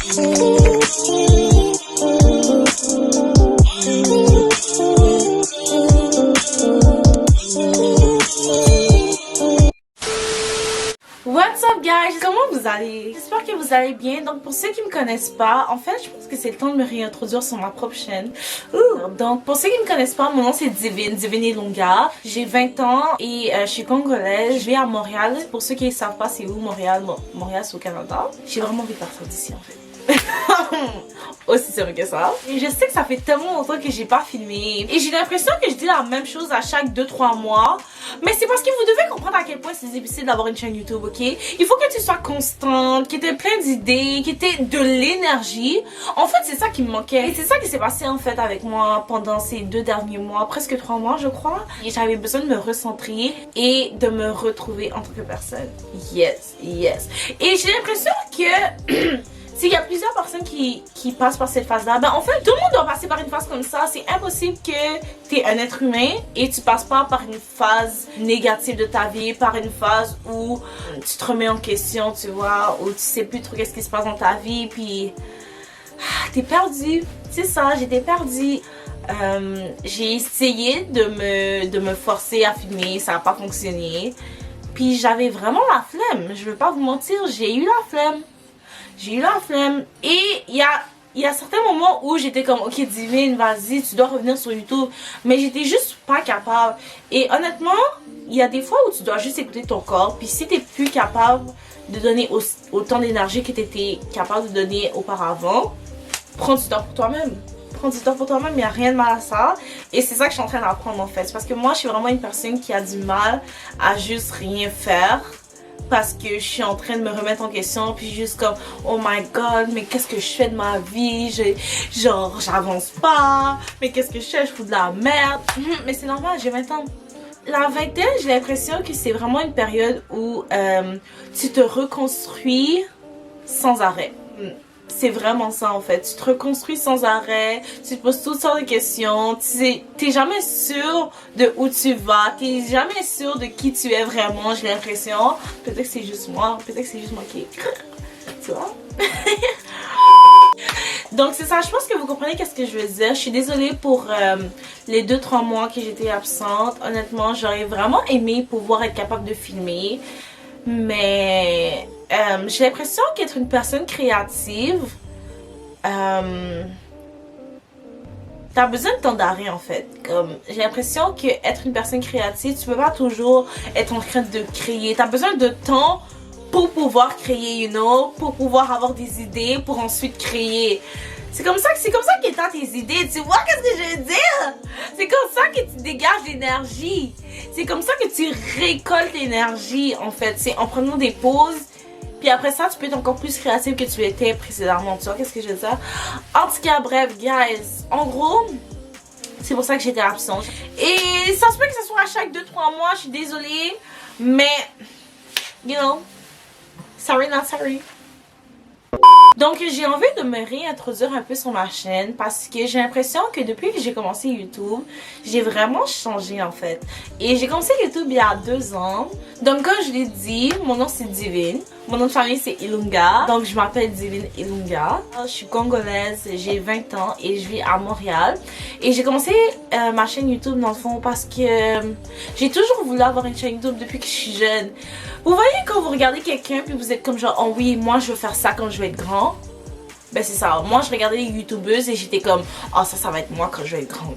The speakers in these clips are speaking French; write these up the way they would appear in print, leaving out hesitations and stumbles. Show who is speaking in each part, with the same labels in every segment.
Speaker 1: What's up guys, comment vous allez? J'espère que vous allez bien. Donc pour ceux qui me connaissent pas, en fait je pense que c'est le temps de me réintroduire sur ma propre chaîne. Donc pour ceux qui me connaissent pas, mon nom c'est Divine Ilunga. J'ai 20 ans et je suis congolaise. Je vis à Montréal. Pour ceux qui ne savent pas c'est où Montréal, Montréal c'est au Canada. J'ai vraiment envie de partir d'ici en fait. Aussi simple que ça. Et je sais que ça fait tellement longtemps que j'ai pas filmé. Et j'ai l'impression que je dis la même chose à chaque 2-3 mois. Mais c'est parce que vous devez comprendre à quel point c'est difficile d'avoir une chaîne YouTube, ok? Il faut que tu sois constante, que tu aies plein d'idées, que tu aies de l'énergie. En fait, c'est ça qui me manquait. Et c'est ça qui s'est passé en fait avec moi pendant ces 2 derniers mois, presque 3 mois je crois. Et j'avais besoin de me recentrer et de me retrouver en tant que personne. Yes, yes. Et j'ai l'impression que... S'il y a plusieurs personnes qui passent par cette phase-là, ben en fait, tout le monde doit passer par une phase comme ça. C'est impossible que tu es un être humain et tu passes pas par une phase négative de ta vie, par une phase où tu te remets en question, tu vois, où tu sais plus trop qu'est-ce qui se passe dans ta vie, puis t'es perdu. C'est ça, j'étais perdue. J'ai essayé de me forcer à filmer, ça n'a pas fonctionné. Puis j'avais vraiment la flemme, je veux pas vous mentir, j'ai eu la flemme. J'ai eu la flemme et il y a certains moments où j'étais comme ok Divine, vas-y, tu dois revenir sur YouTube, mais j'étais juste pas capable. Et honnêtement, il y a des fois où tu dois juste écouter ton corps, puis si t'es plus capable de donner autant d'énergie que t'étais capable de donner auparavant, prends du temps pour toi-même. Prends du temps pour toi-même, il n'y a rien de mal à ça. Et c'est ça que je suis en train d'apprendre en fait, parce que moi je suis vraiment une personne qui a du mal à juste rien faire. Parce que je suis en train de me remettre en question, puis juste comme oh my god, mais qu'est-ce que je fais de ma vie, genre j'avance pas, mais qu'est-ce que je fais, je fous de la merde. Mais c'est normal, j'ai 20 ans. La vingtaine, j'ai l'impression que c'est vraiment une période où tu te reconstruis sans arrêt. C'est vraiment ça en fait, tu te reconstruis sans arrêt, tu te poses toutes sortes de questions, t'es jamais sûr de où tu vas, t'es jamais sûr de qui tu es vraiment, j'ai l'impression. Peut-être que c'est juste moi, peut-être que c'est juste moi qui... Tu vois? Donc c'est ça, je pense que vous comprenez qu'est-ce que je veux dire. Je suis désolée pour les 2-3 mois que j'étais absente. Honnêtement, j'aurais vraiment aimé pouvoir être capable de filmer. Mais j'ai l'impression qu'être une personne créative, t'as besoin de temps d'arrêt en fait. J'ai l'impression qu'être une personne créative, tu peux pas toujours être en train de créer. T'as besoin de temps pour pouvoir créer, you know, pour pouvoir avoir des idées, pour ensuite créer. C'est comme ça que t'as tes idées, tu vois qu'est-ce que je veux dire? C'est comme ça que tu dégages l'énergie. C'est comme ça que tu récoltes l'énergie en fait. C'est en prenant des pauses. Puis après ça, tu peux être encore plus créative que tu étais précédemment. Tu vois qu'est-ce que je veux dire? En tout cas, bref, guys. En gros, c'est pour ça que j'étais absente. Et ça se peut que ce soit à chaque 2-3 mois. Je suis désolée. Mais, you know, sorry not sorry. Donc j'ai envie de me réintroduire un peu sur ma chaîne parce que j'ai l'impression que depuis que j'ai commencé YouTube, j'ai vraiment changé en fait. Et j'ai commencé YouTube il y a 2 ans. Donc comme je l'ai dit, mon nom c'est Divine. Mon nom de famille c'est Ilunga. Donc je m'appelle Divine Ilunga. Je suis congolaise, j'ai 20 ans et je vis à Montréal. Et j'ai commencé ma chaîne YouTube dans le fond parce que j'ai toujours voulu avoir une chaîne YouTube depuis que je suis jeune. Vous voyez quand vous regardez quelqu'un puis vous êtes comme genre oh oui moi je veux faire ça quand je vais être grand. Ben c'est ça, moi je regardais les youtubeuses et j'étais comme oh ça va être moi quand je vais être grande.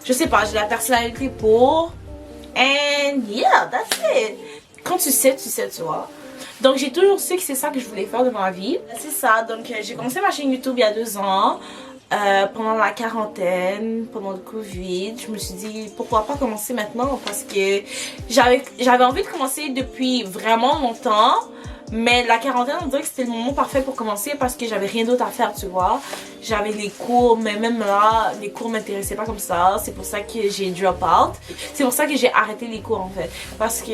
Speaker 1: Je sais pas, j'ai la personnalité pour. And yeah, that's it. Quand tu sais, tu vois. Donc j'ai toujours su que c'est ça que je voulais faire de ma vie. C'est ça, donc j'ai commencé ma chaîne YouTube il y a 2 ans. Pendant la quarantaine, pendant le Covid, je me suis dit pourquoi pas commencer maintenant parce que j'avais envie de commencer depuis vraiment longtemps. Mais la quarantaine, on dirait que c'était le moment parfait pour commencer parce que j'avais rien d'autre à faire, tu vois. J'avais les cours, mais même là, les cours m'intéressaient pas comme ça. C'est pour ça que j'ai drop out. C'est pour ça que j'ai arrêté les cours en fait. Parce que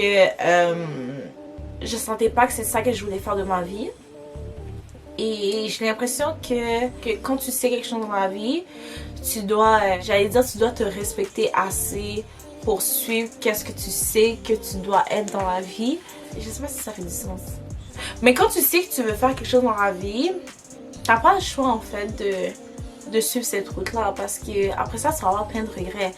Speaker 1: je sentais pas que c'est ça que je voulais faire de ma vie. Et j'ai l'impression que quand tu sais quelque chose dans la vie, tu dois, j'allais dire, tu dois te respecter assez pour suivre qu'est-ce que tu sais que tu dois être dans la vie. Je sais pas si ça fait du sens. Mais quand tu sais que tu veux faire quelque chose dans la vie, t'as pas le choix en fait de suivre cette route là parce que après ça va avoir plein de regrets.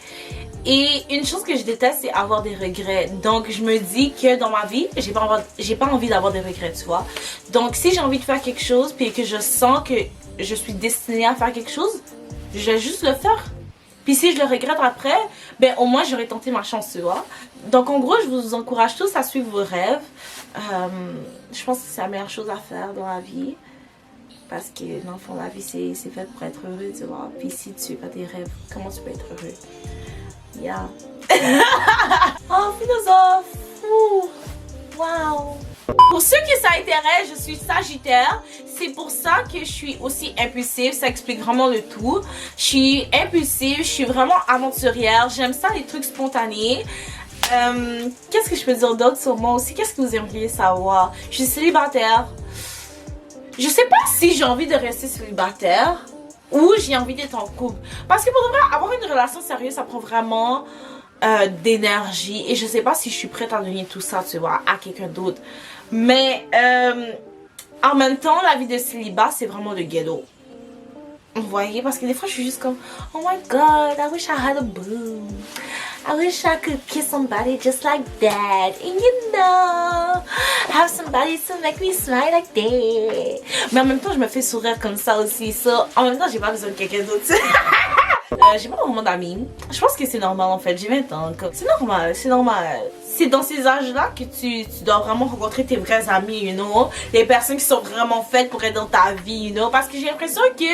Speaker 1: Et une chose que je déteste, c'est avoir des regrets. Donc je me dis que dans ma vie, j'ai pas envie d'avoir des regrets, tu vois. Donc si j'ai envie de faire quelque chose puis que je sens que je suis destinée à faire quelque chose, je vais juste le faire. Puis si je le regrette après, ben au moins j'aurais tenté ma chance, tu vois. Donc en gros, je vous encourage tous à suivre vos rêves. Je pense que c'est la meilleure chose à faire dans la vie. Parce que dans le fond, la vie c'est fait pour être heureux, tu vois. Puis si tu n'as pas tes rêves, comment tu peux être heureux? Yeah. Oh, philosophe! Ouh. Wow! Pour ceux qui ça intéresse, je suis Sagittaire. C'est pour ça que je suis aussi impulsive. Ça explique vraiment le tout. Je suis impulsive, je suis vraiment aventurière. J'aime ça, les trucs spontanés. Qu'est-ce que je peux dire d'autre sur moi aussi? Qu'est-ce que vous aimeriez savoir? Je suis célibataire. Je sais pas si j'ai envie de rester célibataire ou j'ai envie d'être en couple. Parce que pour de vrai, avoir une relation sérieuse, ça prend vraiment d'énergie. Et je sais pas si je suis prête à donner tout ça, tu vois, à quelqu'un d'autre. Mais en même temps, la vie de célibat, c'est vraiment le ghetto. Vous voyez? Parce que des fois, je suis juste comme, oh my god, I wish I had a boo. I wish I could kiss somebody just like that. And you know, have somebody to make me smile like that. Mais en même temps, je me fais sourire comme ça aussi. So, en même temps, j'ai pas besoin de quelqu'un d'autre. J'ai pas vraiment d'amis. Je pense que c'est normal en fait. J'ai 20 ans. C'est normal, c'est normal. C'est dans ces âges-là que tu dois vraiment rencontrer tes vrais amis, you know. Les personnes qui sont vraiment faites pour être dans ta vie, you know. Parce que j'ai l'impression que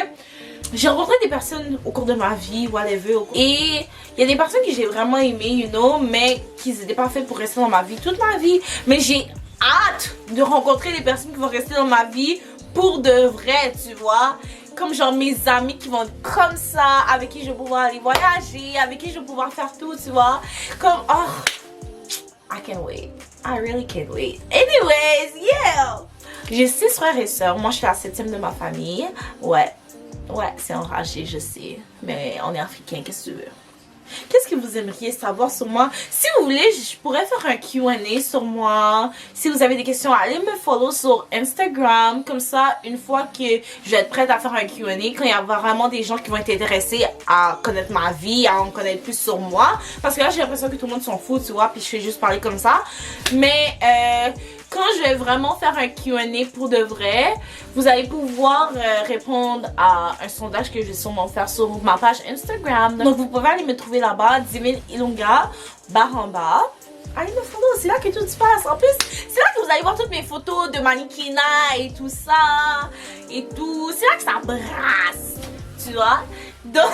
Speaker 1: j'ai rencontré des personnes au cours de ma vie, whatever. Et il y a des personnes que j'ai vraiment aimées, you know, mais qui n'étaient pas faites pour rester dans ma vie toute ma vie. Mais j'ai hâte de rencontrer des personnes qui vont rester dans ma vie pour de vrai, tu vois. Comme genre mes amis qui vont être comme ça, avec qui je vais pouvoir aller voyager, avec qui je vais pouvoir faire tout, tu vois. Comme, oh, I can't wait. I really can't wait. Anyways, yeah. J'ai 6 frères et sœurs. Moi, je suis la 7e de ma famille. Ouais. Ouais, c'est enragé, je sais. Mais on est africain, qu'est-ce que tu veux? Qu'est-ce que vous aimeriez savoir sur moi? Si vous voulez, je pourrais faire un Q&A sur moi. Si vous avez des questions, allez me follow sur Instagram. Comme ça, une fois que je vais être prête à faire un Q&A, quand il y aura vraiment des gens qui vont être intéressés à connaître ma vie, à en connaître plus sur moi. Parce que là, j'ai l'impression que tout le monde s'en fout, tu vois, puis je fais juste parler comme ça. Mais quand je vais vraiment faire un Q&A pour de vrai, vous allez pouvoir répondre à un sondage que je vais sûrement faire sur ma page Instagram. Donc vous pouvez aller me trouver là-bas, Divine Ilunga, barre en bas. Allez me follow, c'est là que tout se passe. En plus, c'est là que vous allez voir toutes mes photos de mannequinat et tout ça. Et tout. C'est là que ça brasse. Tu vois? Donc...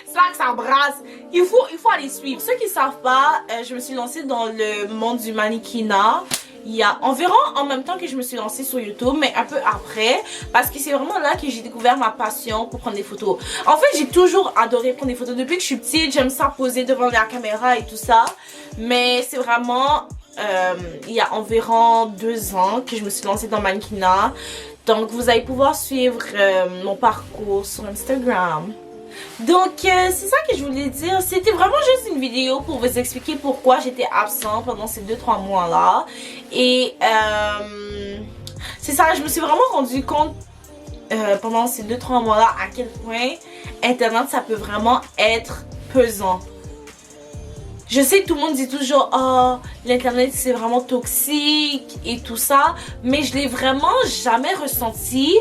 Speaker 1: c'est là que ça brasse. Il faut aller suivre. Ceux qui ne savent pas, je me suis lancée dans le monde du mannequinat il y a environ en même temps que je me suis lancée sur YouTube, mais un peu après, parce que c'est vraiment là que j'ai découvert ma passion pour prendre des photos. En fait, j'ai toujours adoré prendre des photos. Depuis que je suis petite, j'aime ça poser devant la caméra et tout ça. Mais c'est vraiment il y a environ 2 ans que je me suis lancée dans le mannequinat. Donc vous allez pouvoir suivre mon parcours sur Instagram. Donc c'est ça que je voulais dire. C'était vraiment juste une vidéo pour vous expliquer pourquoi j'étais absente pendant ces 2-3 mois là. Et c'est ça, je me suis vraiment rendu compte pendant ces 2-3 mois là à quel point internet ça peut vraiment être pesant. Je sais que tout le monde dit toujours oh l'internet c'est vraiment toxique et tout ça, mais je l'ai vraiment jamais ressenti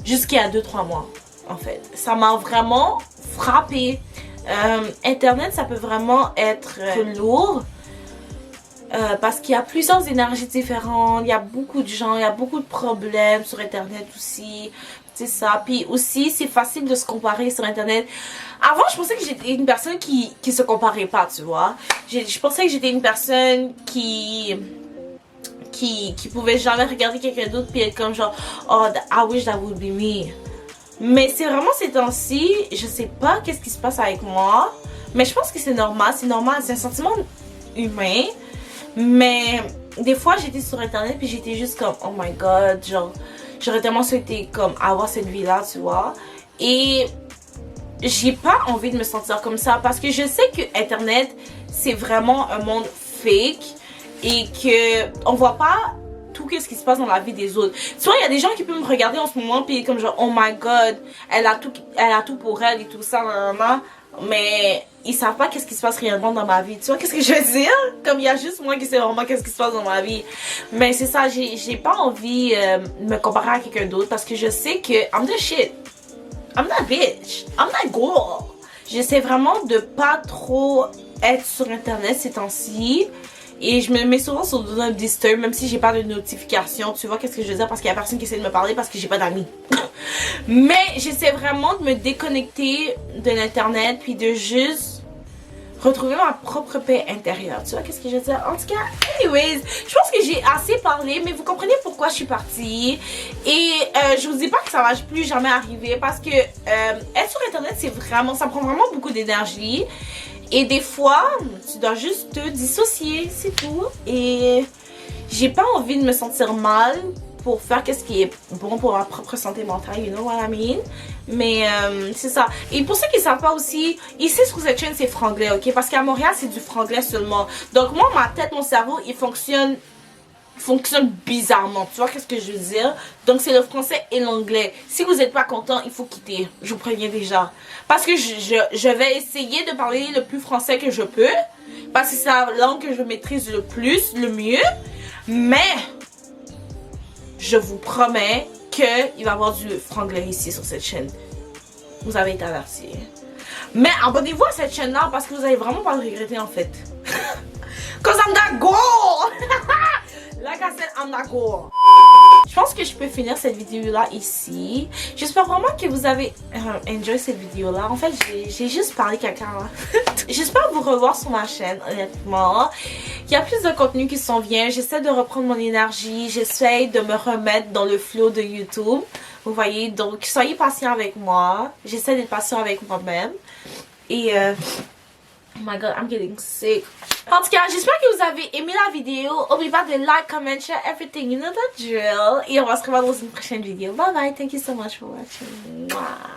Speaker 1: jusqu'à 2-3 mois. En fait, ça m'a vraiment frappé. Internet, ça peut vraiment être lourd parce qu'il y a plusieurs énergies différentes. Il y a beaucoup de gens, il y a beaucoup de problèmes sur Internet aussi. C'est ça. Puis aussi, c'est facile de se comparer sur Internet. Avant, je pensais que j'étais une personne qui se comparait pas, tu vois. Je pensais que j'étais une personne qui pouvait jamais regarder quelqu'un d'autre puis être comme genre oh, I wish that would be me. Mais c'est vraiment ces temps-ci, je sais pas qu'est-ce qui se passe avec moi. Mais je pense que c'est normal, c'est un sentiment humain. Mais des fois j'étais sur internet puis j'étais juste comme oh my god, genre j'aurais tellement souhaité comme avoir cette vie-là, tu vois. Et j'ai pas envie de me sentir comme ça parce que je sais que internet c'est vraiment un monde fake et que on voit pas tout beaucoup ce qui se passe dans la vie des autres. Tu vois, il y a des gens qui peuvent me regarder en ce moment puis comme genre oh my god, elle a tout pour elle et tout ça, nanana. Mais ils savent pas qu'est-ce qui se passe réellement dans ma vie. Tu vois qu'est-ce que je veux dire? Comme il y a juste moi qui sais vraiment qu'est-ce qui se passe dans ma vie. Mais c'est ça, j'ai pas envie de me comparer à quelqu'un d'autre parce que je sais que I'm the shit. I'm that bitch. I'm that girl. J'essaie vraiment de pas trop être sur internet ces temps-ci. Et je me mets souvent sur Do Not Disturb, même si j'ai pas de notification. Tu vois qu'est-ce que je veux dire? Parce qu'il y a personne qui essaie de me parler parce que j'ai pas d'amis. Mais j'essaie vraiment de me déconnecter de l'internet puis de juste retrouver ma propre paix intérieure. Tu vois qu'est-ce que je veux dire? En tout cas, anyways, je pense que j'ai assez parlé, mais vous comprenez pourquoi je suis partie. Et je vous dis pas que ça va plus jamais arriver parce que être sur internet, c'est vraiment, ça prend vraiment beaucoup d'énergie. Et des fois, tu dois juste te dissocier, c'est tout. Et j'ai pas envie de me sentir mal pour faire ce qui est bon pour ma propre santé mentale, you know what I mean? Mais c'est ça. Et pour ceux qui savent pas aussi, ici sur cette chaîne c'est franglais, ok? Parce qu'à Montréal c'est du franglais seulement. Donc moi, ma tête, mon cerveau, il fonctionne bizarrement, tu vois qu'est-ce que je veux dire? Donc c'est le français et l'anglais. Si vous n'êtes pas content, il faut quitter, je vous préviens déjà. Parce que je vais essayer de parler le plus français que je peux, parce que c'est la langue que je maîtrise le plus, le mieux. Mais je vous promets qu'il va y avoir du franglais ici sur cette chaîne. Vous avez été avertis. Mais abonnez-vous à cette chaîne là parce que vous allez vraiment pas le regretter en fait. Cause I'm that girl. Like I said, I'm that girl. Je pense que je peux finir cette vidéo là ici. J'espère vraiment que vous avez enjoy cette vidéo là. En fait, j'ai juste parlé caca là. J'espère vous revoir sur ma chaîne, honnêtement. Il y a plus de contenu qui s'en vient. J'essaie de reprendre mon énergie. J'essaie de me remettre dans le flow de YouTube. Vous voyez, donc soyez patient avec moi. J'essaie d'être patient avec moi-même. Et oh my god, I'm getting sick. En tout cas, j'espère que vous avez aimé la vidéo. N'oubliez pas de like, comment, share, everything. You know the drill. Et on va se revoir dans une prochaine vidéo. Bye bye. Thank you so much for watching. Mwah.